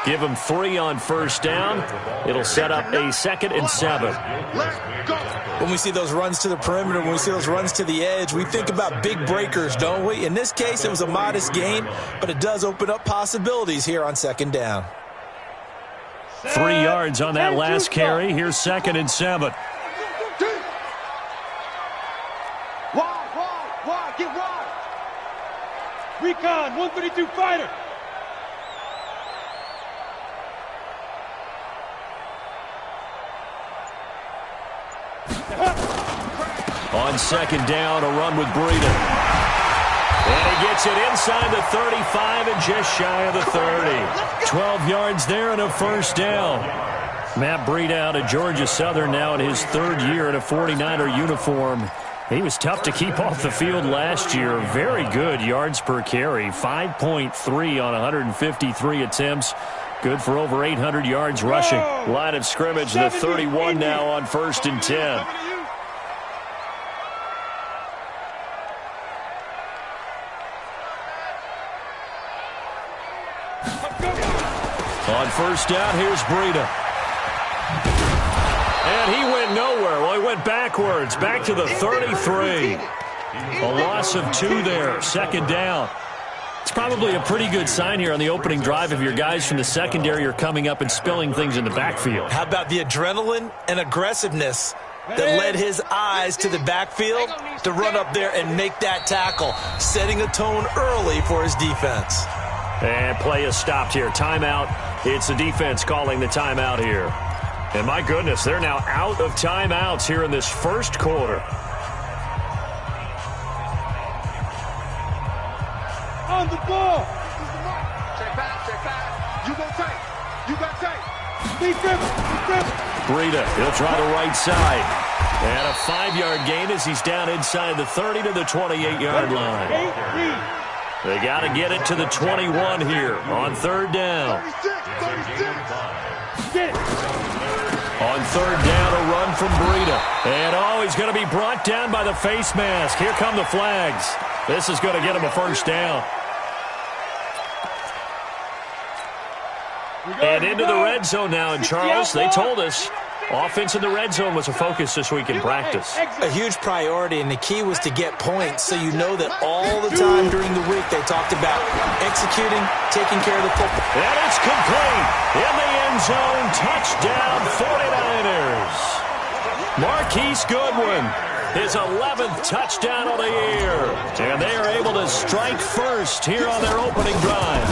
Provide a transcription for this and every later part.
Give him 3 on first down. It'll set up a 2nd and 7. When we see those runs to the perimeter, when we see those runs to the edge, we think about big breakers, don't we? In this case, it was a modest gain, but it does open up possibilities here on 2nd down. 3 yards on that last carry. Here's 2nd and 7. Wide, get wide. Recon, 132 fighter. On 2nd down, a run with Breida. And he gets it inside the 35 and just shy of the 30. 12 yards there and a first down. Matt Breida out of Georgia Southern now in his 3rd year in a 49er uniform. He was tough to keep off the field last year. Very good yards per carry. 5.3 on 153 attempts. Good for over 800 yards rushing. Line of scrimmage, the 31 now on 1st and 10. On first down, here's Breida. And he went nowhere. Well, he went backwards, back to the 33. A loss of 2 there, 2nd down. It's probably a pretty good sign here on the opening drive if your guys from the secondary are coming up and spilling things in the backfield. How about the adrenaline and aggressiveness that led his eyes to the backfield to run up there and make that tackle, setting a tone early for his defense. And play is stopped here. Timeout. It's the defense calling the timeout here. And my goodness, they're now out of timeouts here in this first quarter. On the ball. Check back. You go tight. You got tight. Be dribble. Breida, he'll try the right side. And a 5-yard gain as he's down inside the 30 to the 28-yard line. They got to get it to the 21 here on 3rd down. On 3rd down, a run from Breida. And, he's going to be brought down by the face mask. Here come the flags. This is going to get him a first down. And into the red zone now, and Charles, they told us offense in the red zone was a focus this week in practice. A huge priority, and the key was to get points, so you know that all the time during the week they talked about executing, taking care of the football. And it's complete. In the end zone, touchdown 49ers. Marquise Goodwin, his 11th touchdown of the year. And they are able to strike first here on their opening drive.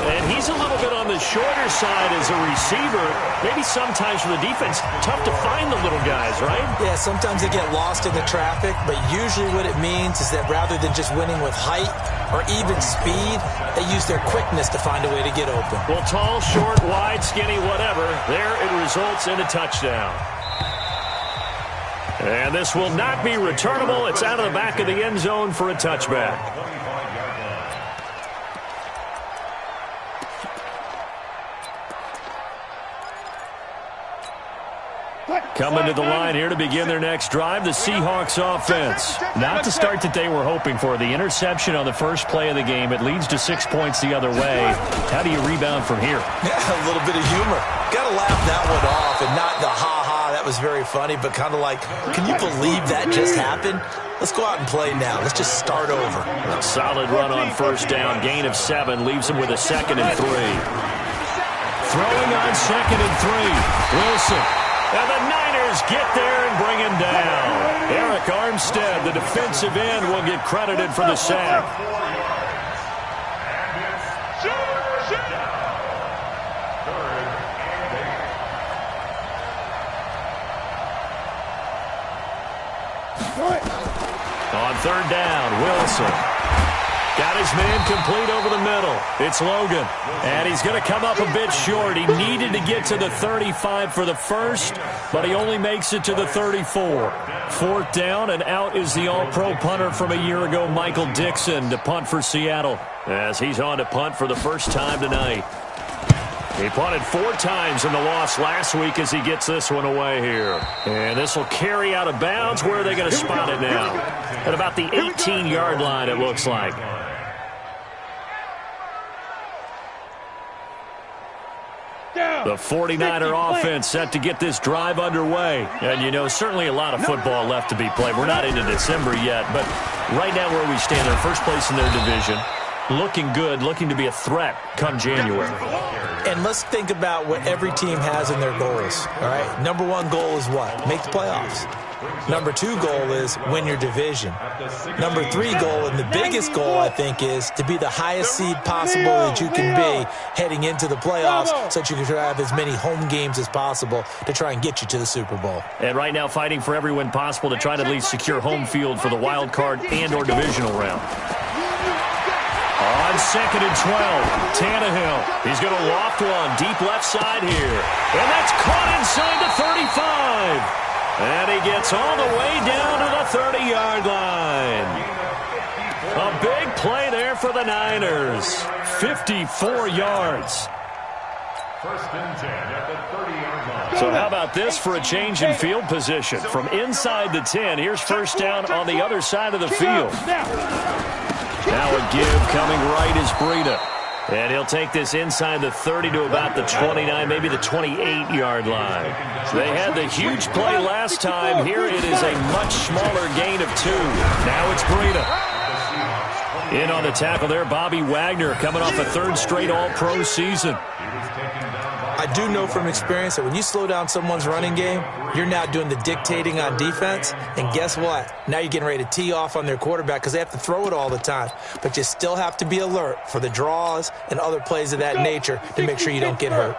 And he's a little bit on the shorter side as a receiver. Maybe sometimes for the defense, tough to find the little guys, right? Yeah, sometimes they get lost in the traffic, but usually what it means is that rather than just winning with height or even speed, they use their quickness to find a way to get open. Well, tall, short, wide, skinny, whatever, there it results in a touchdown. And this will not be returnable. It's out of the back of the end zone for a touchback. Coming to the line here to begin their next drive, the Seahawks offense. Not the start that they were hoping for. The interception on the first play of the game. It leads to 6 points the other way. How do you rebound from here? Yeah, a little bit of humor. Got to laugh that one off, and not the ha-ha, that was very funny, but kind of like, can you believe that just happened? Let's go out and play now. Let's just start over. A solid run on first down. Gain of 7 leaves him with a 2nd and 3. Throwing on 2nd and 3. Wilson. And the Niners get there and bring him down. Eric Armstead, the defensive end, will get credited for the sack. On 3rd down, Wilson. Got his man complete over the middle. It's Logan. And he's going to come up a bit short. He needed to get to the 35 for the first, but he only makes it to the 34. 4th down, and out is the all-pro punter from a year ago, Michael Dixon, to punt for Seattle, as he's on to punt for the first time tonight. He punted 4 times in the loss last week as he gets this one away here. And this will carry out of bounds. Where are they going to spot it now? At about the 18-yard line, it looks like. The 49er offense set to get this drive underway. And, you know, certainly a lot of football left to be played. We're not into December yet, but right now where we stand, they're first place in their division. Looking good, looking to be a threat come January. And let's think about what every team has in their goals, all right? Number one goal is what? Make the playoffs. Number two goal is win your division. Number three goal, and the biggest goal, I think, is to be the highest seed possible that you can be heading into the playoffs so that you can have as many home games as possible to try and get you to the Super Bowl. And right now fighting for every win possible to try to at least secure home field for the wild card and or divisional round. On 2nd and 12, Tannehill. He's going to loft one deep left side here. And that's caught inside the 35. And he gets all the way down to the 30-yard line. A big play there for the Niners. 54 yards. First and 10 at the 30-yard line. So how about this for a change in field position? From inside the 10, here's first down on the other side of the field. Now a give coming right is Breida. And he'll take this inside the 30 to about the 29, maybe the 28-yard line. They had the huge play last time. Here it is a much smaller gain of 2. Now it's Breida. In on the tackle there, Bobby Wagner coming off a third straight All-Pro season. I do know from experience that when you slow down someone's running game, you're now doing the dictating on defense. And guess what? Now you're getting ready to tee off on their quarterback because they have to throw it all the time. But you still have to be alert for the draws and other plays of that nature to make sure you don't get hurt.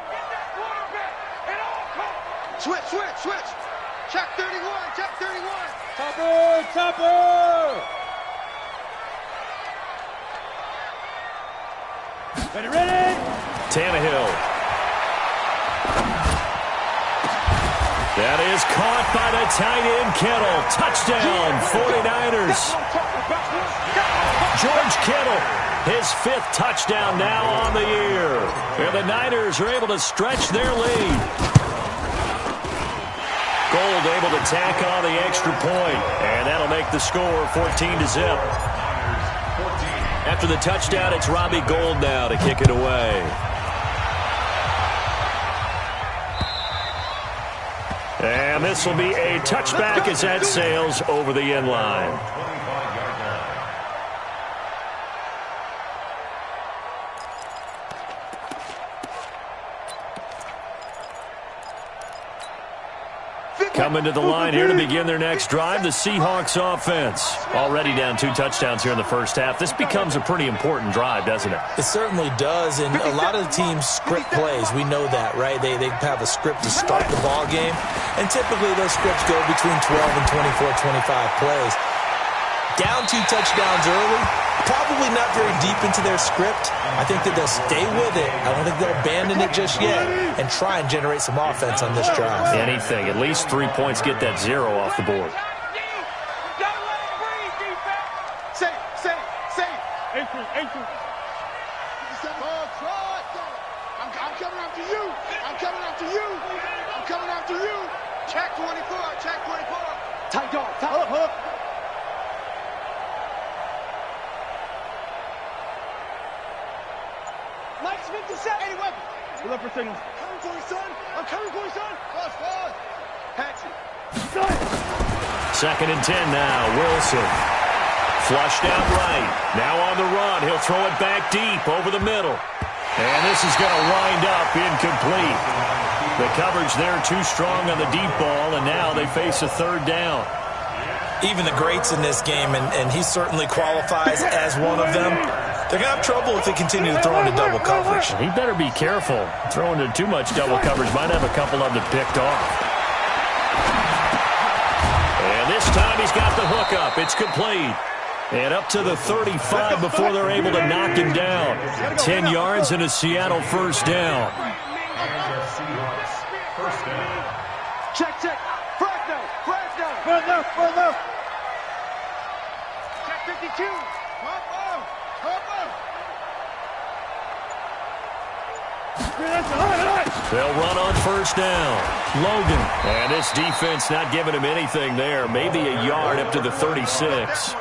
Switch. Check 31. Topper. Ready? Tannehill. That is caught by the tight end, Kittle. Touchdown, 49ers. George Kittle, his 5th touchdown now on the year. And the Niners are able to stretch their lead. Gold able to tack on the extra point, and that'll make the score 14-0. After the touchdown, it's Robbie Gould now to kick it away. And this will be a touchback as that sails over the end line. Coming to the line here to begin their next drive, the Seahawks offense. Already down 2 touchdowns here in the first half. This becomes a pretty important drive, doesn't it? It certainly does, and a lot of the teams script plays. We know that, right? They have a script to start the ball game, and typically those scripts go between 12 and 24, 25 plays. Down 2 touchdowns early, probably not very deep into their script. I think that they'll stay with it. I don't think they'll abandon it just yet and try and generate some offense on this drive. Anything. At least 3 points, get that 0 off the board. Safe. I'm coming after you. Check 24. Tight dog. Hook. Mike's 57. Any weapon. We're looking for signals. I'm coming for you, son. Fast. Patch it. 2nd and 10 now. Wilson. Flushed out right. Now on the run. He'll throw it back deep over the middle. And this is going to wind up incomplete. The coverage there too strong on the deep ball, and now they face a 3rd down. Even the greats in this game, and he certainly qualifies as one of them, they're going to have trouble if they continue to throw into double coverage. He better be careful. Throwing into too much double coverage might have a couple of them picked off. And this time he's got the hook up. It's complete. And up to the 35 before they're able to knock him down. 10 yards and a Seattle first down. Check. Fresno. Check 52. They'll run on first down. Logan. And this defense not giving him anything there. Maybe a yard up to the 36.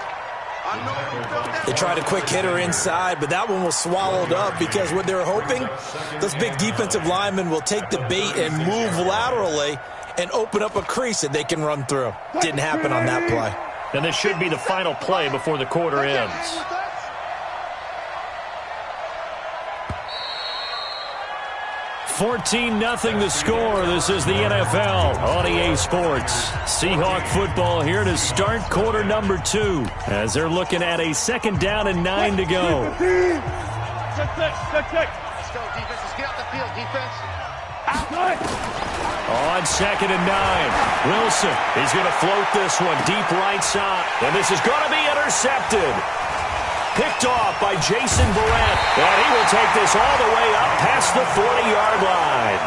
They tried a quick hitter inside, but that one was swallowed up because what they were hoping, those big defensive linemen will take the bait and move laterally and open up a crease that they can run through. Didn't happen on that play. And this should be the final play before the quarter ends. 14-0 the score. This is the NFL on EA Sports. Seahawk football here to start quarter number 2 as they're looking at a 2nd down and 9 to go. Let's go, defense. Let's get out the field, defense. On 2nd and 9, Wilson is going to float this one deep right side. And this is going to be intercepted. Picked off by Jason Barrett. And he will take this all the way up past the 40-yard line.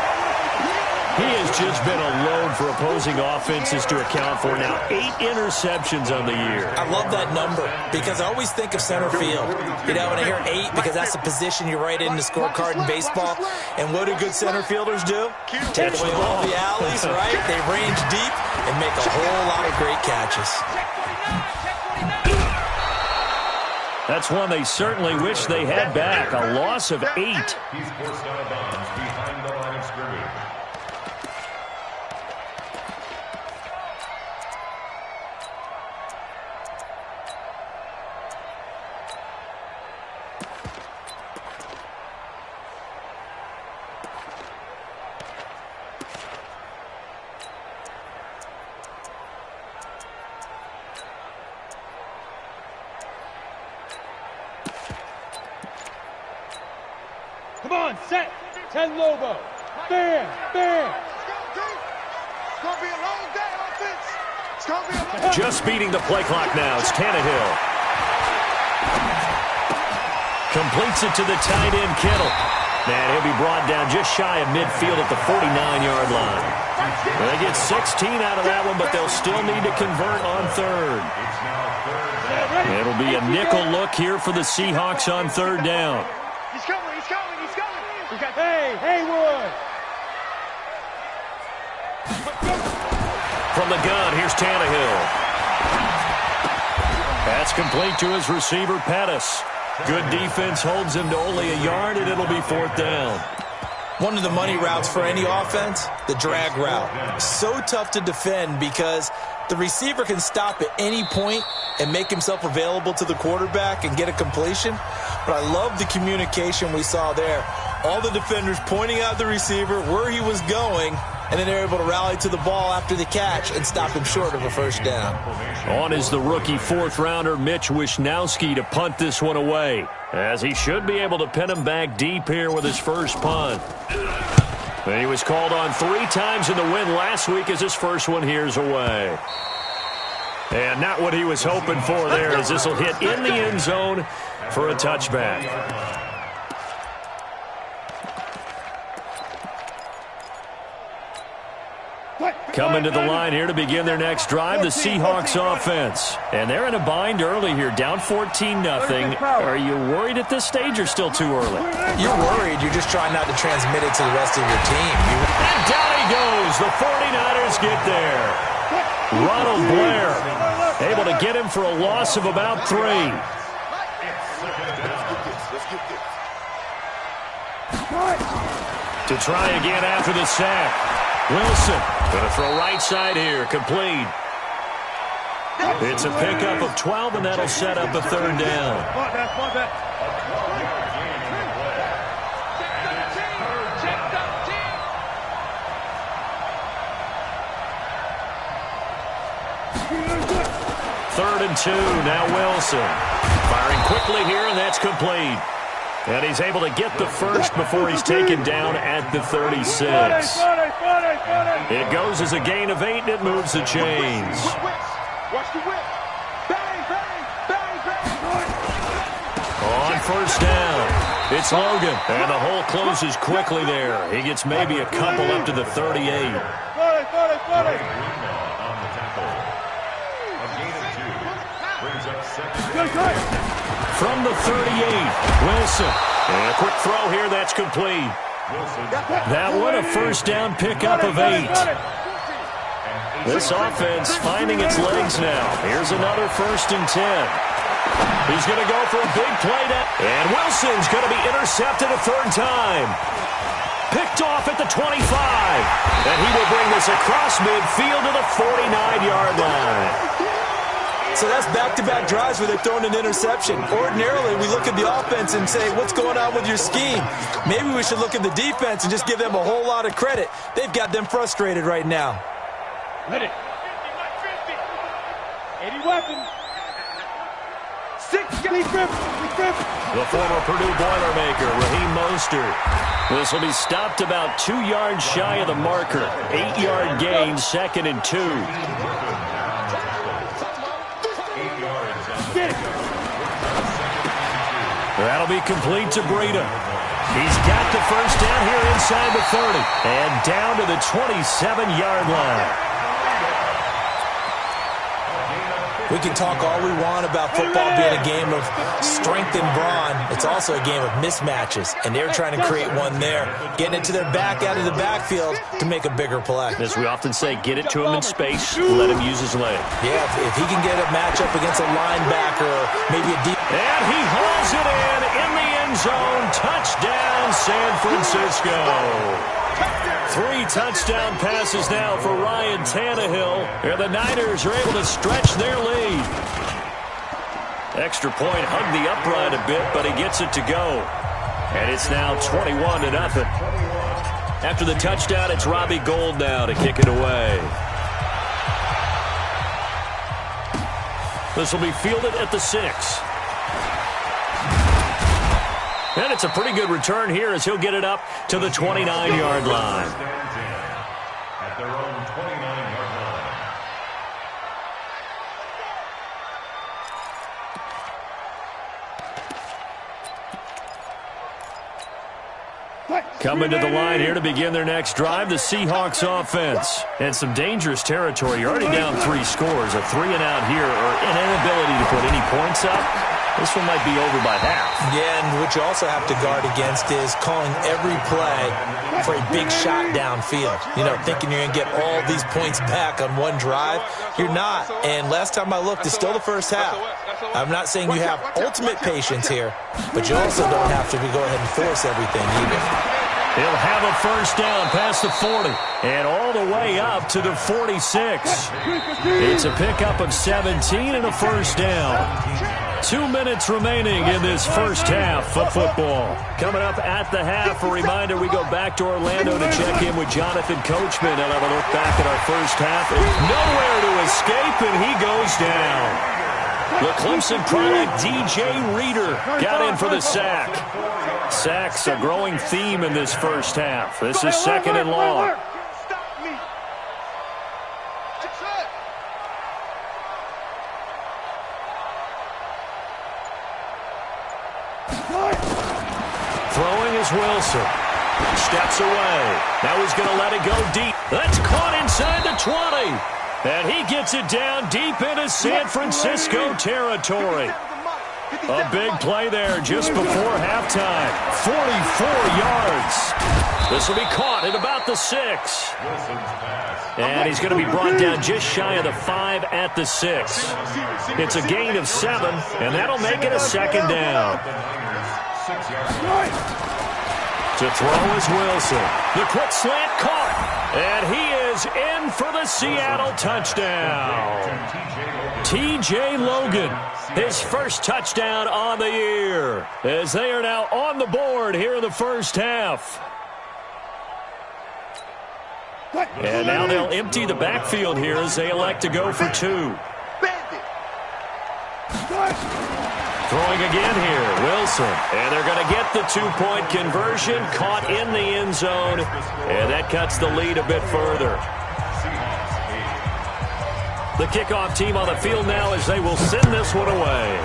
He has just been a load for opposing offenses to account for now. 8 interceptions on the year. I love that number because I always think of center field. You know, when I hear 8, because that's the position you write in the scorecard in baseball. And what do good center fielders do? Take away all the alleys, right? They range deep and make a whole lot of great catches. That's one they certainly wish they had back. A loss of 8. He's forced out of bounds behind the line of scrimmage. Come on, set. 10 Lobo. Bam, bam. It's going to be a long day, offense. It's going to be a long day. Just beating the play clock now. It's Tannehill. Completes it to the tight end, Kittle. And he'll be brought down just shy of midfield at the 49-yard line. Well, they get 16 out of that one, but they'll still need to convert on 3rd. It'll be a nickel look here for the Seahawks on 3rd down. He's coming, he's coming, he's coming. Hey, Haywood. From the gun, here's Tannehill. That's complete to his receiver, Pettis. Good defense holds him to only a yard, and it'll be 4th down. One of the money routes for any offense, the drag route. So tough to defend because the receiver can stop at any point and make himself available to the quarterback and get a completion. But I love the communication we saw there. All the defenders pointing out the receiver, where he was going, and then they're able to rally to the ball after the catch and stop him short of a 1st down. On is the rookie 4th-rounder Mitch Wishnowsky to punt this one away, as he should be able to pin him back deep here with his first punt. And he was called on 3 times in the win last week as his first one here's away. And not what he was hoping for there, as this will hit in the end zone for a touchback. Coming to the line here to begin their next drive, the Seahawks offense. And they're in a bind early here, down 14-0. Are you worried at this stage or still too early? You're worried. You're just trying not to transmit it to the rest of your team. And down he goes. The 49ers get there. Ronald Blair able to get him for a loss of about 3. To try again after the sack. Wilson going to throw right side here. Complete. It's a pickup of 12, and that'll set up a 3rd down. Third and 2. Now Wilson. Firing quickly here, and that's complete. And he's able to get the first before he's taken down at the 36. It goes as a gain of 8, and it moves the chains. Watch the whip. Bang, bang, bang, bang. On 1st down, it's Logan. And the hole closes quickly there. He gets maybe a couple up to the 38. From the 38, Wilson. And a quick throw here, that's complete. That one a 1st down pickup of 8. This offense finding its legs now. Here's another 1st and 10. He's going to go for a big play now. And Wilson's going to be intercepted a third time. Picked off at the 25. And he will bring this across midfield to the 49-yard line. So that's back-to-back drives where they're throwing an interception. Ordinarily, we look at the offense and say, what's going on with your scheme? Maybe we should look at the defense and just give them a whole lot of credit. They've got them frustrated right now. Let it. 80 weapons. 6. The former Purdue Boilermaker, Raheem Mostert. This will be stopped about 2 yards shy of the marker. 8-yard gain, 2nd and 2. That'll be complete to Breida. He's got the first down here inside the 30. And down to the 27-yard line. We can talk all we want about football being a game of strength and brawn. It's also a game of mismatches, and they're trying to create one there, getting it to their back out of the backfield to make a bigger play. As we often say, get it to him in space, let him use his leg. Yeah, if he can get a matchup against a linebacker or maybe a deep... And he hauls it in the end zone. Touchdown, San Francisco. 3 touchdown passes now for Ryan Tannehill. And the Niners are able to stretch their lead. Extra point hugged the upright a bit, but he gets it to go. And it's now 21-0. After the touchdown, it's Robbie Gould now to kick it away. This will be fielded at the 6. And it's a pretty good return here as he'll get it up to the 29-yard line. At their own 29-yard line. Coming to the line here to begin their next drive, the Seahawks offense. And some dangerous territory. You're already down 3 scores. A 3-and-out here or an inability to put any points up. This one might be over by half. Yeah, and what you also have to guard against is calling every play for a big shot downfield. You know, thinking you're going to get all these points back on one drive. You're not. And last time I looked, it's still the first half. I'm not saying you have ultimate patience here, but you also don't have to go ahead and force everything either. He'll have a first down past the 40 and all the way up to the 46. It's a pickup of 17 and a first down. 2 minutes remaining in this first half of football. Coming up at the half, a reminder, we go back to Orlando to check in with Jonathan Coachman. He'll have a look back at our first half. Nowhere to escape, and he goes down. The Clemson product, DJ Reader, got in for the sack. Sacks a growing theme in this first half. This is 2nd and long. Throwing is Wilson. Steps away. Now he's going to let it go deep. That's caught inside the 20. And he gets it down deep into San Francisco territory. A big play there just before halftime. 44 yards. This will be caught at about the 6. And he's going to be brought down just shy of the 5 at the 6. It's a gain of 7, and that'll make it a 2nd down. To throw is Wilson. The quick slant caught. And he is in for the Seattle touchdown. T.J. Logan, his first touchdown on the year, as they are now on the board here in the first half. And now they'll empty the backfield here as they elect to go for 2. Throwing again here, Wilson. And they're going to get the 2-point conversion, caught in the end zone. And that cuts the lead a bit further. The kickoff team on the field now as they will send this one away.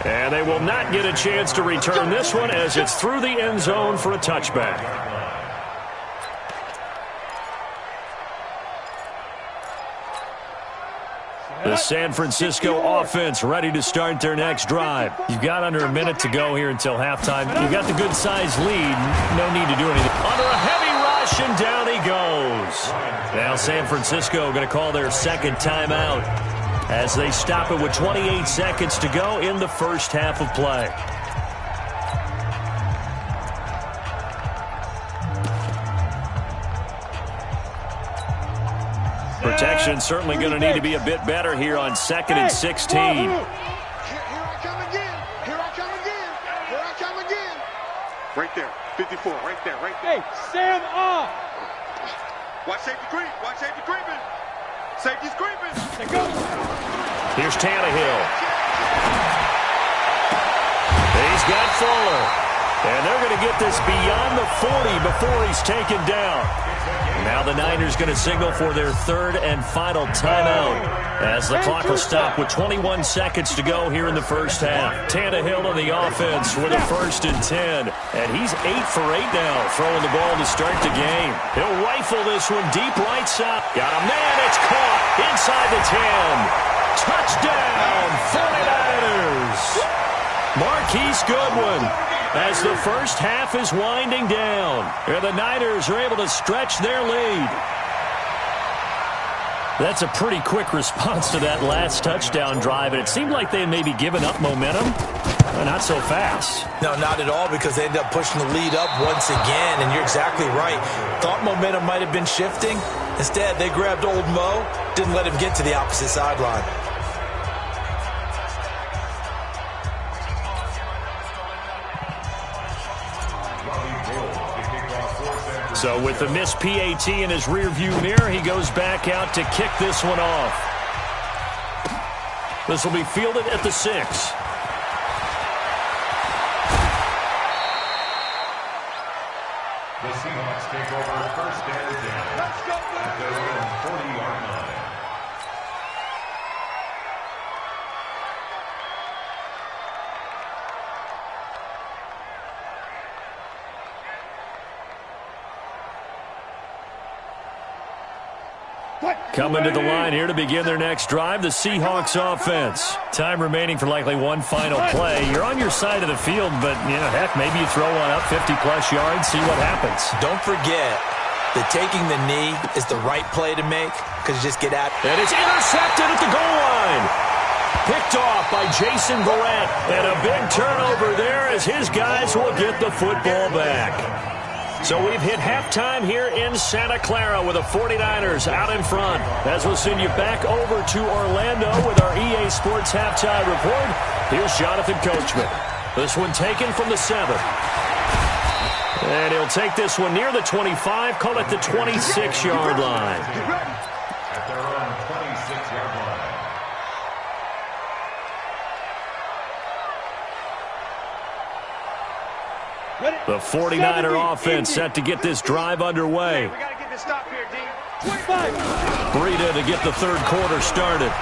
And they will not get a chance to return this one as it's through the end zone for a touchback. The San Francisco offense ready to start their next drive. You've got under a minute to go here until halftime. You've got the good-sized lead. No need to do anything. Under a heavy rush. rush, and down he goes. Now San Francisco going to call their second timeout as they stop it with 28 seconds to go in the first half of play. Protection certainly going to need to be a bit better here on 2nd and 16. Here I come again. Here I come again. Here I come again. Right there. 54. Right there. Right there. Hey, Sam off. Watch safety creep. Watch safety creeping. Safety's creeping. They go. Here's Tannehill. He's got Fuller. And they're going to get this beyond the 40 before he's taken down. Now the Niners going to signal for their third and final timeout as the clock will stop with 21 seconds to go here in the first half. Tannehill on the offense with a 1st and 10. And he's 8 for 8 now, throwing the ball to start the game. He'll rifle this one deep right side. Got a man, it's caught inside the 10. Touchdown, 49ers. Marquise Goodwin. As the first half is winding down, and the Niners are able to stretch their lead. That's a pretty quick response to that last touchdown drive, and it seemed like they had maybe given up momentum. Not so fast. No, not at all, because they ended up pushing the lead up once again, and you're exactly right. Thought momentum might have been shifting. Instead, they grabbed old Mo, didn't let him get to the opposite sideline. So with the missed PAT in his rearview mirror, he goes back out to kick this one off. This will be fielded at the 6. The Seahawks take over 1st and 10 at their own 40-yard line. Coming to the line here to begin their next drive, the Seahawks offense. Time remaining for likely one final play. You're on your side of the field, but, heck, maybe you throw one up 50-plus yards, see what happens. Don't forget that taking the knee is the right play to make, because you just get at it. And it's intercepted at the goal line. Picked off by Jason Verrett. And a big turnover there as his guys will get the football back. So we've hit halftime here in Santa Clara with the 49ers out in front. As we'll send you back over to Orlando with our EA Sports Halftime Report. Here's Jonathan Coachman. This one taken from the 7. And he'll take this one near the 25, call it the 26-yard line. At their own 26-yard line. The 49er offense set to get this drive underway. We got to get this stop here, D. 25. Breida to get the third quarter started.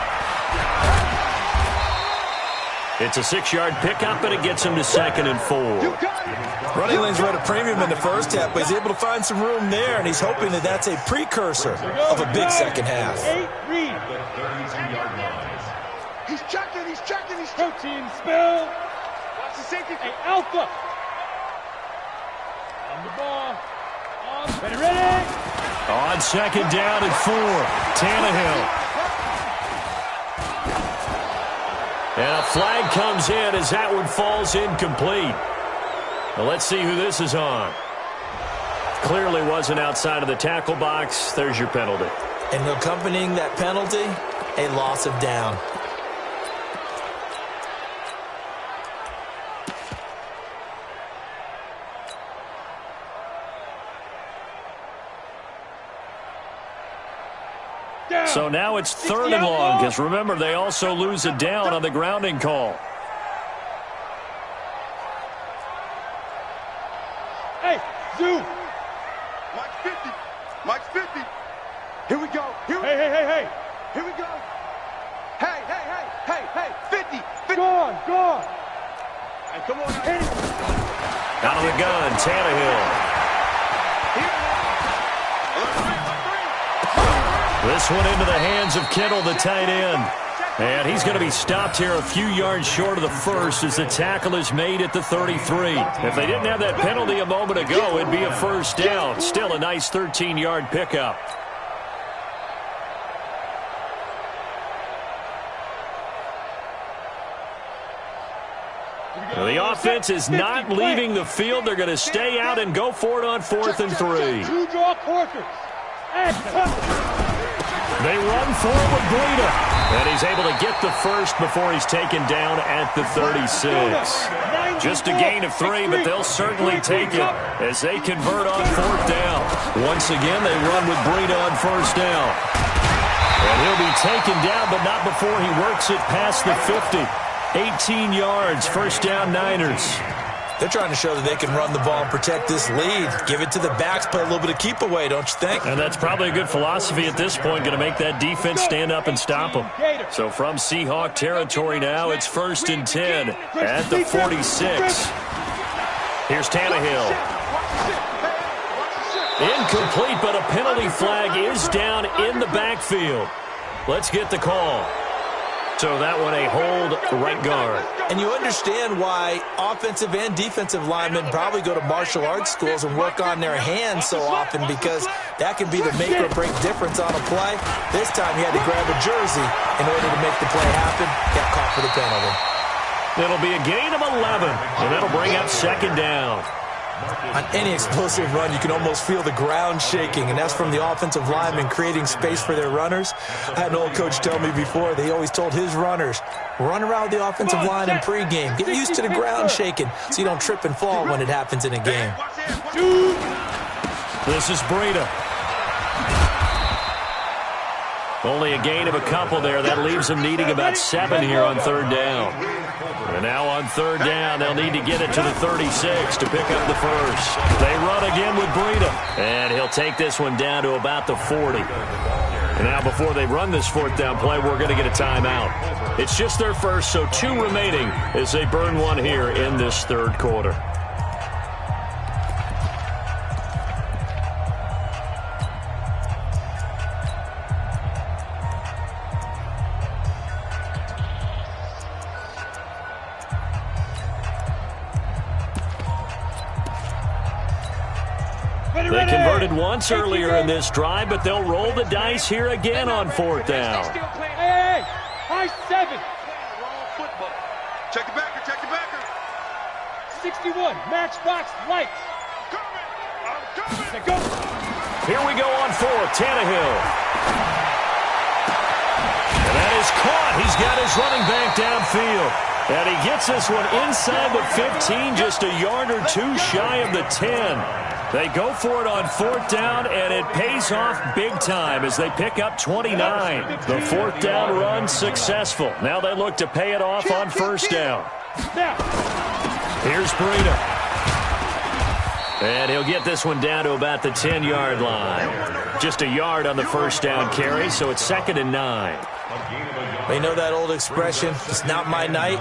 It's a 6-yard pickup, and it gets him to 2nd and 4. Running lanes were at a premium in the first half, but he's able to find some room there, and he's hoping that that's a precursor of a big second half. 8 read. The 32-yard line. He's checking, he's checking, he's protein spill. Watch the safety. Hey, Alpha. On the ball. Ready. On 2nd down and 4. Tannehill. And a flag comes in as that one falls incomplete. Well, let's see who this is on. Clearly wasn't outside of the tackle box. There's your penalty. And accompanying that penalty, a loss of down. So now it's 3rd and long, because remember, they also lose a down on the grounding call. Hey, Zoo. Mike's 50. Mike's 50. Here we go. Hey. Here we go. Hey. 50. Gone. Hey, come on. Out of the gun, Tannehill. This one into the hands of Kittle, the tight end. And he's going to be stopped here a few yards short of the first as the tackle is made at the 33. If they didn't have that penalty a moment ago, it'd be a first down. Still a nice 13-yard pickup. The offense is not leaving the field. They're going to stay out and go for it on 4th and 3. They run for it with Breida. And he's able to get the first before he's taken down at the 36. Just a gain of 3, but they'll certainly take it as they convert on 4th down. Once again, they run with Breida on 1st down. And he'll be taken down, but not before he works it past the 50. 18 yards, 1st down Niners. They're trying to show that they can run the ball and protect this lead. Give it to the backs, play a little bit of keep away, don't you think? And that's probably a good philosophy at this point, going to make that defense stand up and stop them. So from Seahawk territory now, it's 1st and 10 at the 46. Here's Tannehill. Incomplete, but a penalty flag is down in the backfield. Let's get the call. So that one a hold right guard. And you understand why offensive and defensive linemen probably go to martial arts schools and work on their hands so often, because that can be the make or break difference on a play. This time he had to grab a jersey in order to make the play happen. Got caught for the penalty. It'll be a gain of 11, and that'll bring up 2nd down. On any explosive run, you can almost feel the ground shaking, and that's from the offensive linemen creating space for their runners. I had an old coach tell me before, they always told his runners, run around the offensive line in pregame. Get used to the ground shaking so you don't trip and fall when it happens in a game. This is Breida. Only a gain of a couple there. That leaves them needing about 7 here on 3rd down. And now on 3rd down, they'll need to get it to the 36 to pick up the first. They run again with Breida. And he'll take this one down to about the 40. And now before they run this 4th down play, we're going to get a timeout. It's just their first, so 2 remaining as they burn one here in this 3rd quarter. They converted once earlier in this drive, but they'll roll the dice here again on 4th down. Hey, high 7. Check the backer, check the backer. 61, matchbox lights. Coming. Go. Here we go on 4th, Tannehill. And that is caught. He's got his running back downfield. And he gets this one inside the 15, just a yard or 2 shy of the 10. They go for it on 4th down, and it pays off big time as they pick up 29. The 4th down run successful. Now they look to pay it off on 1st down. Here's Breida. And he'll get this one down to about the 10-yard line. Just a yard on the 1st down carry, so it's 2nd and 9. They know that old expression, it's not my night.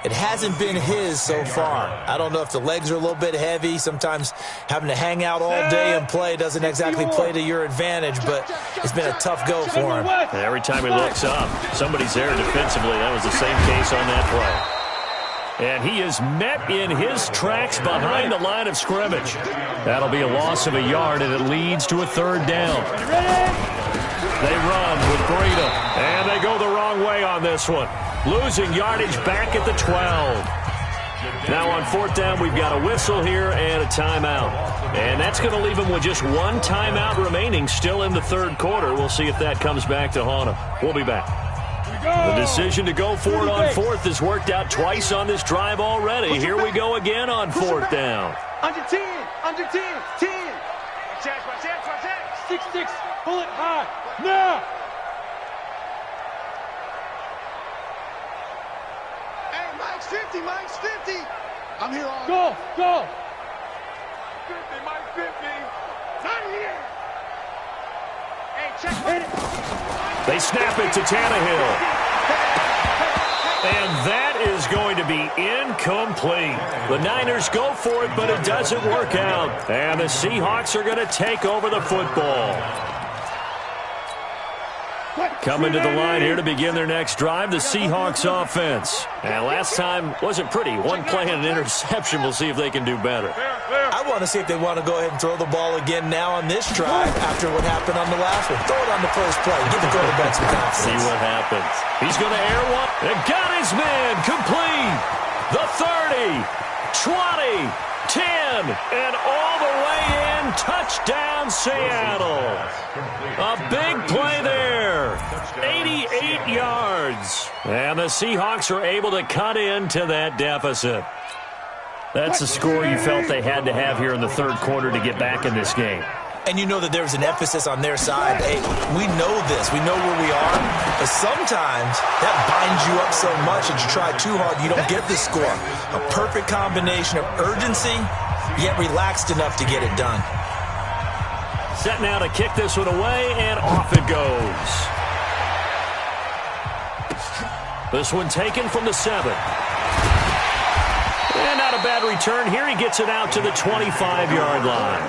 It hasn't been his so far. I don't know if the legs are a little bit heavy. Sometimes having to hang out all day and play doesn't exactly play to your advantage, but it's been a tough go for him. And every time he looks up, somebody's there defensively. That was the same case on that play. And he is met in his tracks behind the line of scrimmage. That'll be a loss of a yard, and it leads to a 3rd down. They run with Breida, and they go the wrong way on this one. Losing yardage back at the 12. Now on 4th down, we've got a whistle here and a timeout. And that's going to leave them with just 1 timeout remaining still in the 3rd quarter. We'll see if that comes back to haunt them. We'll be back. The decision to go for it on 4th has worked out twice on this drive already. Here we go again on 4th down. Under 10, 10. 6-6, pull it high, now. Hey, Mike's 50. I'm here all Go. 50, Mike's 50. Not here. Hey, check it. They snap it to Tannehill. And that is going to be incomplete. The Niners go for it, but it doesn't work out. And the Seahawks are going to take over the football. Coming to the line here to begin their next drive, the Seahawks offense. And last time wasn't pretty. One play and an interception. We'll see if they can do better. I want to see if they want to go ahead and throw the ball again now on this drive after what happened on the last one. Throw it on the first play. Give the quarterback some confidence. See what happens. He's going to air one. And got his man complete. The 30, 20, 10, and all the way in. Touchdown, Seattle. A big play there. 88 yards. And the Seahawks are able to cut into that deficit. That's the score you felt they had to have here in the third quarter to get back in this game. And you know that there's an emphasis on their side. Hey, we know this. We know where we are. But sometimes that binds you up so much that you try too hard, you don't get the score. A perfect combination of urgency, yet relaxed enough to get it done. Set now to kick this one away, and off it goes. This one taken from the 7. And not a bad return here. He gets it out to the 25-yard line.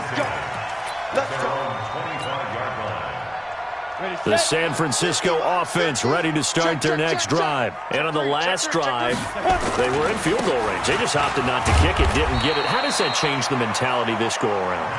The San Francisco offense ready to start their next drive. And on the last drive, they were in field goal range. They just opted not to kick it, didn't get it. How does that change the mentality this go-around?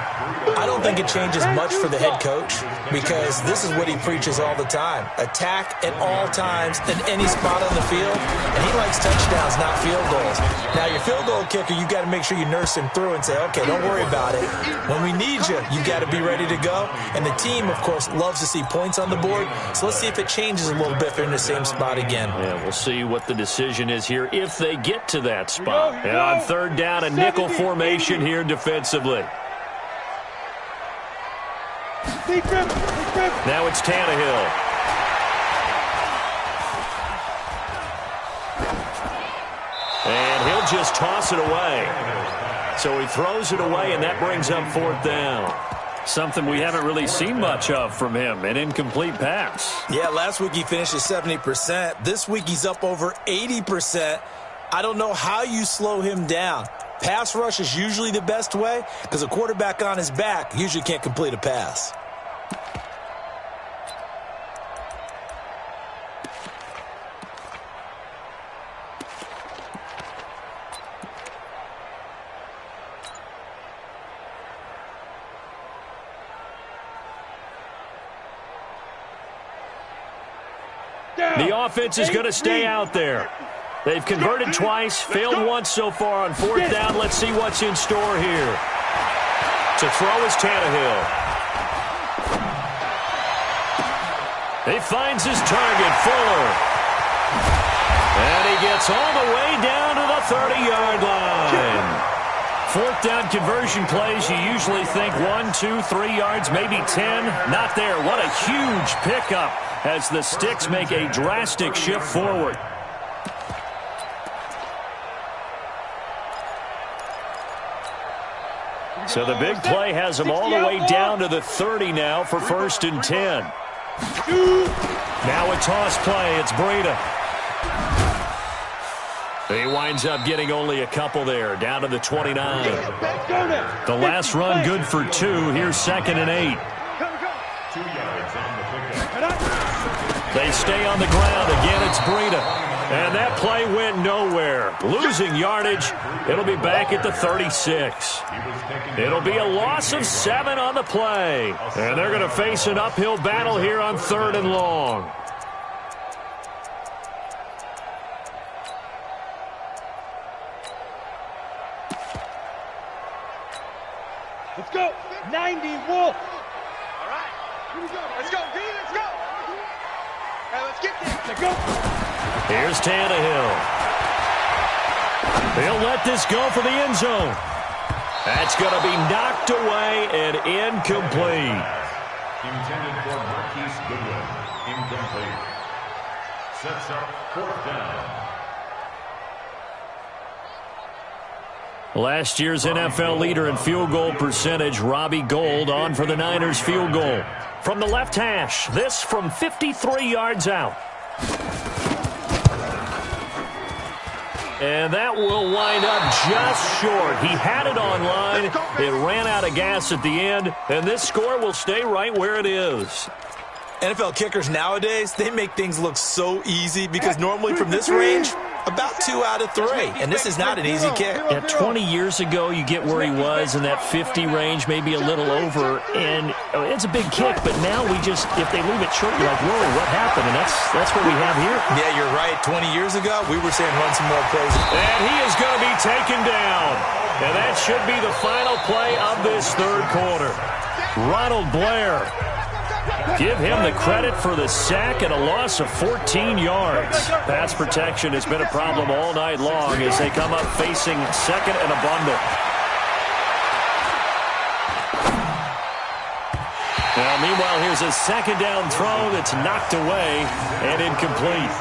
I don't think it changes much for the head coach because this is what he preaches all the time. Attack at all times in any spot on the field, and he likes touchdowns, not field goals. Now, your field goal kicker, you got to make sure you nurse him through and say, okay, don't worry about it. When we need you, you got to be ready to go. And the team, of course, loves to see points on the board, so let's see if it changes a little bit if they're in the same spot again. Yeah, we'll see what the decision is here if they get to that spot. And on third down, a nickel formation here defensively. Now it's Tannehill. And he'll just toss it away. So he throws it away, and that brings up fourth down. Something we haven't really seen much of from him, an incomplete pass. Yeah, last week he finished at 70%. This week he's up over 80%. I don't know how you slow him down. Pass rush is usually the best way because a quarterback on his back usually can't complete a pass. The offense is going to stay out there. They've converted twice, failed once so far on fourth down. Let's see what's in store here. To throw is Tannehill. He finds his target, Fuller. And he gets all the way down to the 30-yard line. Fourth down conversion plays, you usually think 1, 2, 3 yards, maybe 10. Not there. What a huge pickup as the Sticks make a drastic shift forward. So the big play has them all the way down to the 30 now for 1st and 10. Now a toss play. It's Breida. He winds up getting only a couple there, down to the 29. The last run good for 2. Here's 2nd and 8. 2 yards on the pickup. They stay on the ground. Again, it's Breida. And that play went nowhere. Losing yardage. It'll be back at the 36. It'll be a loss of 7 on the play. And they're going to face an uphill battle here on 3rd and long. Let's go. 90 Wolf. All right. Here we go. Let's go, D. Let's go. Hey, let's get this. Let's go. Here's Tannehill. He'll let this go for the end zone. That's going to be knocked away and incomplete. Intended for Marquise Goodwin. Incomplete. Sets up 4th down. Last year's NFL leader in field goal percentage, Robbie Gould, on for the Niners field goal. From the left hash, this from 53 yards out. And that will wind up just short. He had it on line. It ran out of gas at the end, and this score will stay right where it is. NFL kickers nowadays, they make things look so easy because normally from this range, about 2 out of 3. And this is not an easy kick. Yeah, 20 years ago, you get where he was in that 50 range, maybe a little over. And it's a big kick, but now we just, if they leave it short, you're like, whoa, what happened? And that's what we have here. Yeah, you're right. 20 years ago, we were saying run some more plays. And he is going to be taken down. And that should be the final play of this third quarter. Ronald Blair. Give him the credit for the sack and a loss of 14 yards. Pass protection has been a problem all night long as they come up facing second and a bundle. Now, meanwhile, here's a second down throw that's knocked away and incomplete.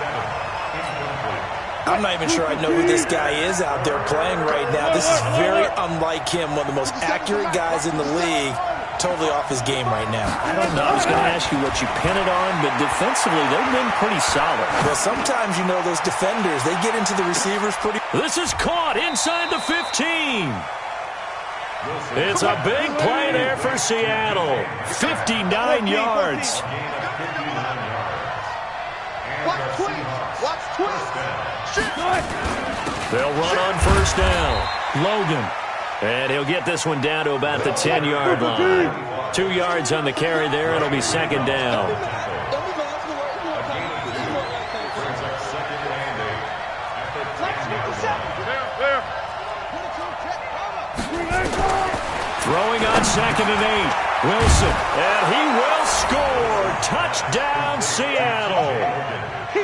I'm not even sure I know who this guy is out there playing right now. This is very unlike him, one of the most accurate guys in the league. Totally off his game right now. I don't know. I was going to ask you what you pin it on, but defensively, they've been pretty solid. Well, sometimes, you know, those defenders, they get into the receivers pretty... This is caught inside the 15. It's a big play there for Seattle. 59 yards. They'll run on first down. Logan. And he'll get this one down to about the 10-yard line. 2 yards on the carry there. It'll be second down. Throwing on second and 8. Wilson. And he will score. Touchdown, Seattle.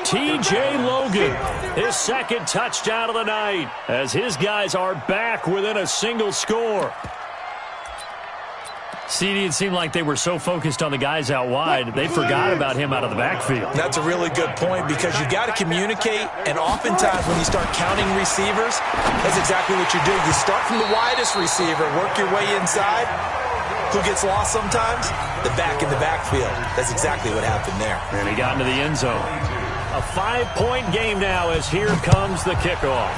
T.J. Logan, his second touchdown of the night, as his guys are back within a single score. CD, it seemed like they were so focused on the guys out wide, they forgot about him out of the backfield. That's a really good point because you got to communicate, and oftentimes when you start counting receivers, that's exactly what you do. You start from the widest receiver, work your way inside. Who gets lost sometimes? The back in the backfield. That's exactly what happened there. And he got into the end zone. A 5-point game now as here comes the kickoff.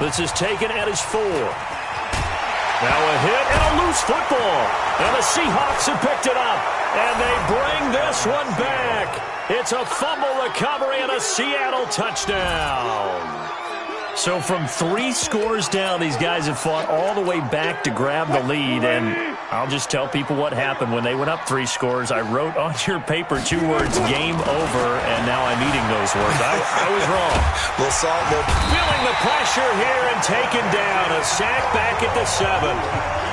This is taken at his 4. Now a hit and a loose football. And the Seahawks have picked it up. And they bring this one back. It's a fumble recovery and a Seattle touchdown. So from 3 scores down, these guys have fought all the way back to grab the lead. And I'll just tell people what happened when they went up 3 scores. I wrote on your paper 2 words, game over, and now I'm eating those words. I was wrong. Feeling the pressure here and taken down. A sack back at the 7.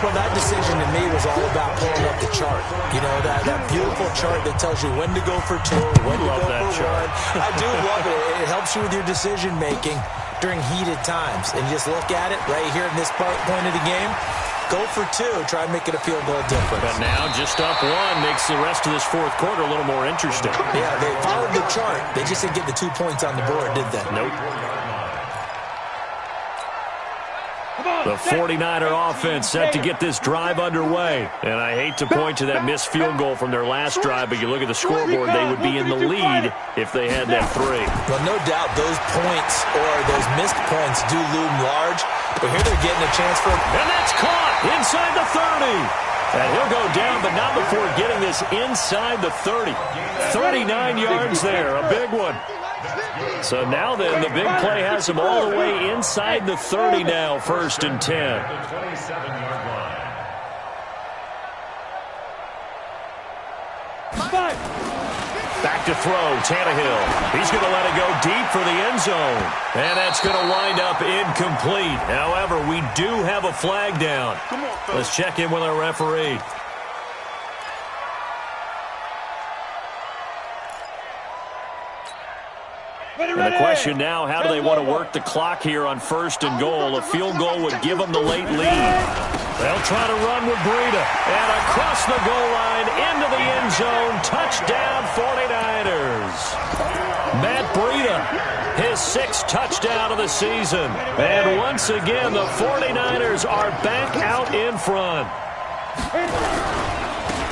Well, that decision to me was all about pulling up the chart. You know, that beautiful chart that tells you when to go for 2, when to go for 1. I do love it. It helps you with your decision-making during heated times. And just look at it right here in this point of the game. Go for 2. Try and make it a field goal difference. But now just up 1 makes the rest of this fourth quarter a little more interesting. Yeah, they followed the chart. They just didn't get the 2 points on the board, did they? Nope. The 49er offense set to get this drive underway. And I hate to point to that missed field goal from their last drive, but you look at the scoreboard, they would be in the lead if they had that 3. Well, no doubt those points or those missed points do loom large. But here they're getting a chance for... And that's caught inside the 30. And he'll go down, but not before getting this inside the 30. 39 yards there, a big one. So now then, the big play has him all the way inside the 30 now, 1st and 10. Back to throw, Tannehill. He's going to let it go deep for the end zone. And that's going to wind up incomplete. However, we do have a flag down. Let's check in with our referee. And the question now, how do they want to work the clock here on 1st and goal? A field goal would give them the late lead. They'll try to run with Breida. And across the goal line, into the end zone. Touchdown, 49ers. Matt Breida, his 6th touchdown of the season. And once again, the 49ers are back out in front.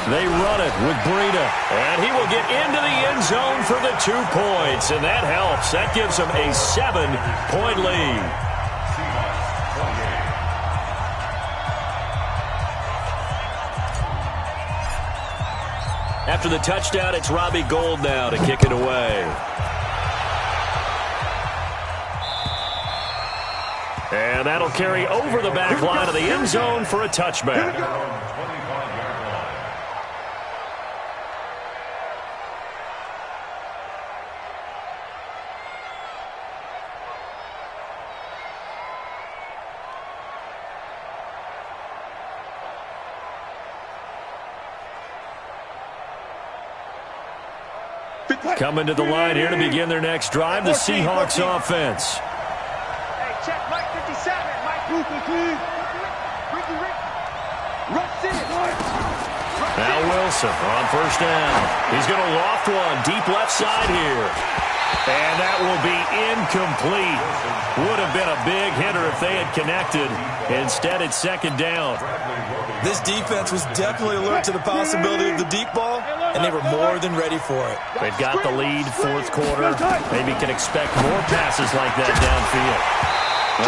They run it with Breida, and he will get into the end zone for the 2 points, and that helps. That gives them a 7-point lead. After the touchdown, it's Robbie Gould now to kick it away. And that'll carry over the back line of the end zone for a touchback. Coming to the line here to begin their next drive, the Seahawks offense. Hey, check Mike 57. Mike Now Wilson on first down. He's going to loft one deep left side here. And that will be incomplete. Would have been a big hitter if they had connected. Instead, it's second down. This defense was definitely alert to the possibility of the deep ball, and they were more than ready for it. They've got the lead, fourth quarter. Maybe can expect more passes like that downfield.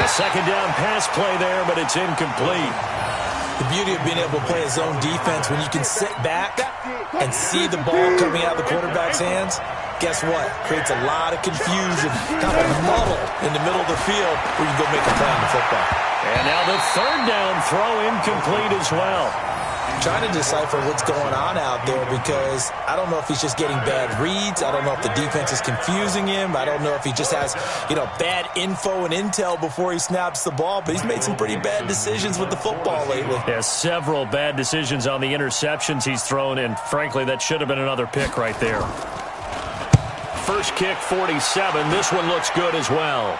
A second down pass play there, but it's incomplete. The beauty of being able to play a zone defense when you can sit back and see the ball coming out of the quarterback's hands, guess what? Creates a lot of confusion, kind of a muddle in the middle of the field where you can go make a play on the football. And now the third down throw incomplete as well. Trying to decipher what's going on out there because I don't know if he's just getting bad reads. I don't know if the defense is confusing him. I don't know if he just has, bad info and intel before he snaps the ball. But he's made some pretty bad decisions with the football lately. Yeah, several bad decisions on the interceptions he's thrown, and frankly, that should have been another pick right there. First kick, 47. This one looks good as well.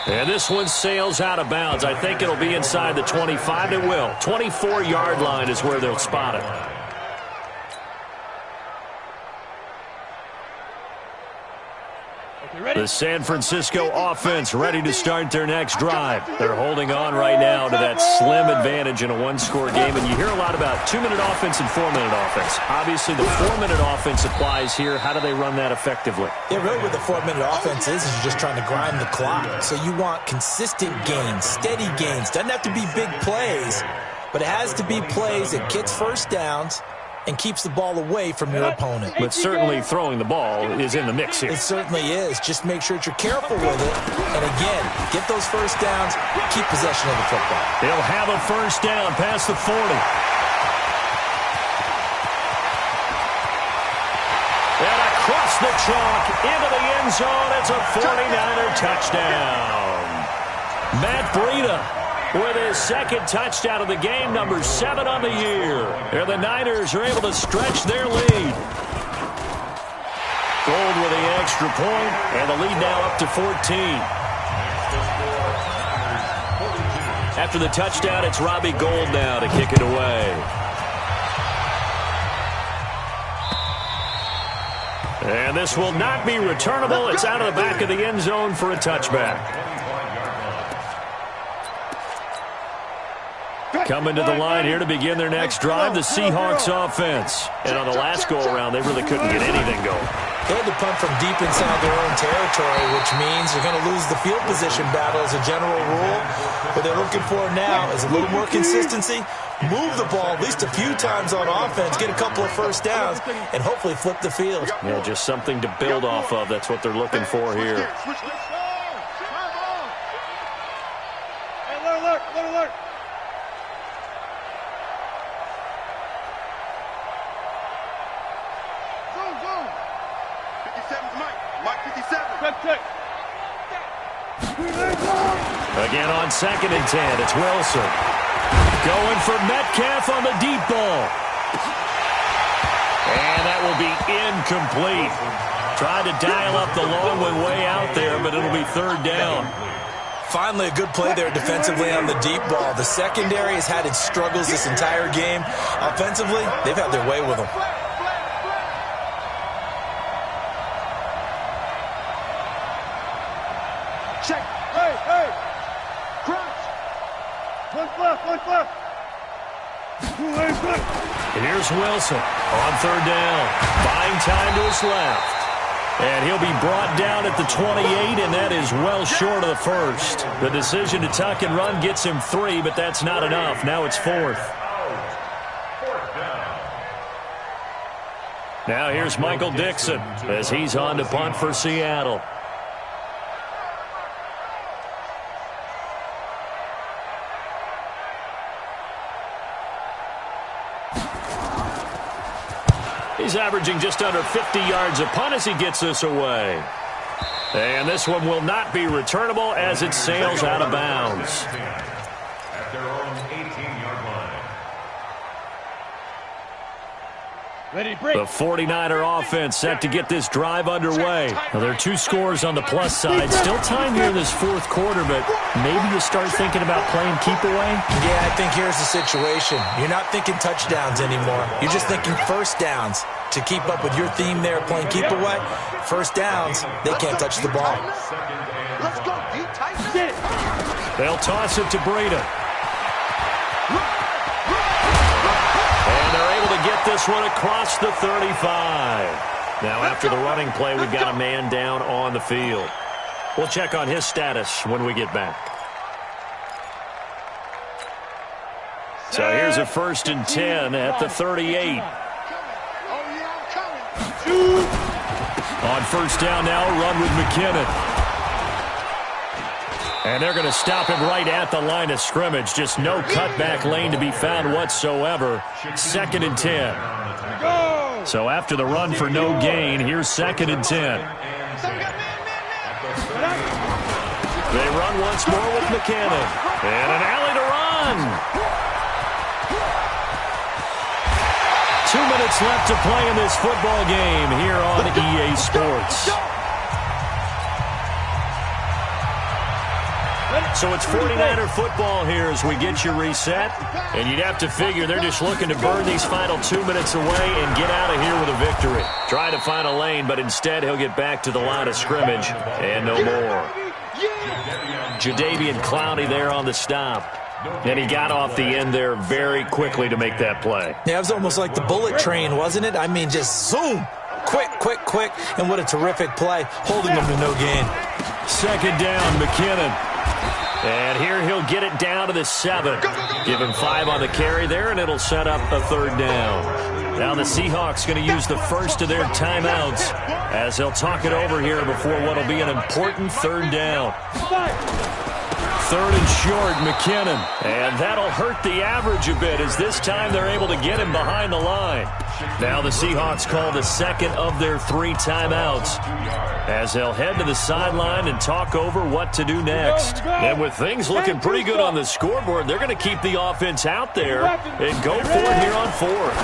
And this one sails out of bounds. I think it'll be inside the 25. It will. 24-yard line is where they'll spot it. The San Francisco offense ready to start their next drive. They're holding on right now to that slim advantage in a one-score game. And you hear a lot about 2-minute offense and 4-minute offense. Obviously, the 4-minute offense applies here. How do they run that effectively? Yeah, really what the 4-minute offense is you're just trying to grind the clock. So you want consistent gains, steady gains. Doesn't have to be big plays, but it has to be plays that gets first downs and keeps the ball away from your opponent. But certainly throwing the ball is in the mix here. It certainly is. Just make sure that you're careful with it. And again, get those first downs, keep possession of the football. They'll have a first down past the 40. And across the chalk into the end zone. It's a 49er touchdown. Matt Breida with his second touchdown of the game, number 7 on the year. And the Niners are able to stretch their lead. Gould with the extra point, and the lead now up to 14. After the touchdown, it's Robbie Gould now to kick it away. And this will not be returnable. It's out of the back of the end zone for a touchback. Coming to the line here to begin their next drive, the Seahawks offense. And on the last go-around, they really couldn't get anything going. They had to punt from deep inside their own territory, which means they're going to lose the field position battle as a general rule. What they're looking for now is a little more consistency, move the ball at least a few times on offense, get a couple of first downs, and hopefully flip the field. Yeah, just something to build off of. That's what they're looking for here. Alert. Again on 2nd and 10, it's Wilson. Going for Metcalf on the deep ball. And that will be incomplete. Tried to dial up the long one way out there, but it'll be third down. Finally, a good play there defensively on the deep ball. The secondary has had its struggles this entire game. Offensively, they've had their way with them. Check. Hey. Crouch. One left. And here's Wilson on third down. Buying time to his left. And he'll be brought down at the 28, and that is well short of the first. The decision to tuck and run gets him 3, but that's not enough. Now it's 4th. Now here's Michael Dixon as he's on to punt for Seattle. He's averaging just under 50 yards a punt as he gets this away. And this one will not be returnable as it sails out of bounds. At their own 18-yard line. The 49er offense set to get this drive underway. Now, there are 2 scores on the plus side. Still time here in this fourth quarter, but maybe you start thinking about playing keep away? Yeah, I think here's the situation. You're not thinking touchdowns anymore. You're just thinking first downs. To keep up with your theme there, playing keep away, first downs, they can't touch the ball. Let's go, D-tight. They'll toss it to Breida. And they're able to get this one across the 35. Now, after the running play, we've got a man down on the field. We'll check on his status when we get back. So here's a 1st and 10 at the 38. On first down now, a run with McKinnon. And they're going to stop him right at the line of scrimmage. Just no cutback lane to be found whatsoever. 2nd and 10. So after the run for no gain, here's 2nd and 10. They run once more with McKinnon. And an alley to run. 2 minutes left to play in this football game here on EA Sports. So it's 49er football here as we get you reset. And you'd have to figure they're just looking to burn these final 2 minutes away and get out of here with a victory. Try to find a lane, but instead he'll get back to the line of scrimmage and no more. Jadeveon Clowney there on the stop. And he got off the end there very quickly to make that play. Yeah, it was almost like the bullet train, wasn't it? I mean, just zoom. Quick, quick, quick. And what a terrific play, holding them to no gain. 2nd down, McKinnon. And here he'll get it down to the 7. Give him 5 on the carry there, and it'll set up a 3rd down. Now the Seahawks going to use the first of their timeouts as they'll talk it over here before what will be an important 3rd down. 3rd and short, McKinnon. And that'll hurt the average a bit as this time they're able to get him behind the line. Now the Seahawks call the 2nd of their 3 timeouts as they'll head to the sideline and talk over what to do next. And with things looking pretty good on the scoreboard, they're going to keep the offense out there and go for it here on 4th.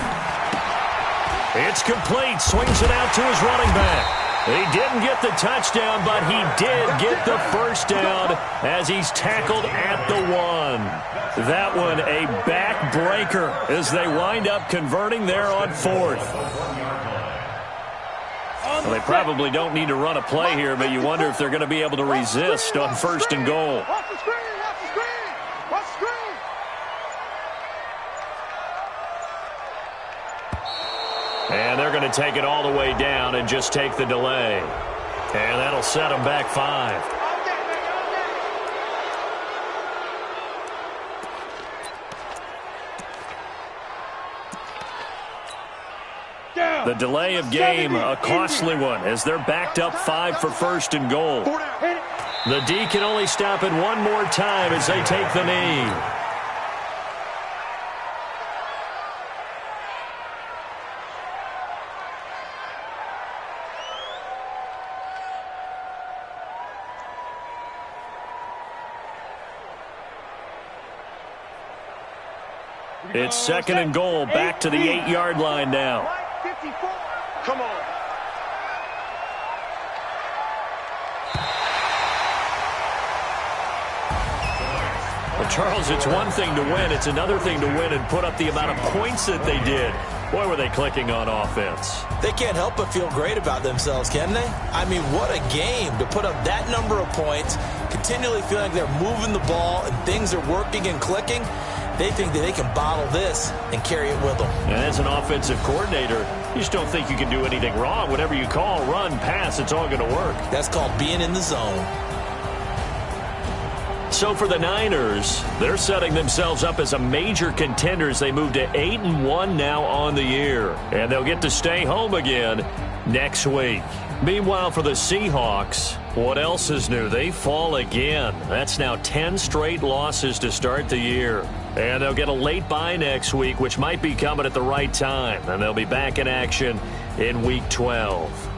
It's complete. Swings it out to his running back. He didn't get the touchdown, but he did get the first down as he's tackled at the 1. That one a backbreaker as they wind up converting there on 4th. Well, they probably don't need to run a play here, but you wonder if they're going to be able to resist on 1st and goal. Watch the screen, watch the screen, watch the screen. And they're going to take it all the way down and just take the delay. And that'll set them back 5. The delay of game, a costly one, as they're backed up 5 for 1st and goal. The D can only stop it one more time as they take the knee. It's 2nd and goal, back to the 8-yard line now. Come on. Well, Charles, it's one thing to win. It's another thing to win and put up the amount of points that they did. Boy, were they clicking on offense. They can't help but feel great about themselves, can they? I mean, what a game to put up that number of points, continually feeling like they're moving the ball and things are working and clicking. They think that they can bottle this and carry it with them. And as an offensive coordinator, you just don't think you can do anything wrong. Whatever you call, run, pass, it's all going to work. That's called being in the zone. So for the Niners, they're setting themselves up as a major contender as they move to 8-1 now on the year. And they'll get to stay home again next week. Meanwhile, for the Seahawks, what else is new? They fall again. That's now 10 straight losses to start the year. And they'll get a late bye next week, which might be coming at the right time. And they'll be back in action in Week 12.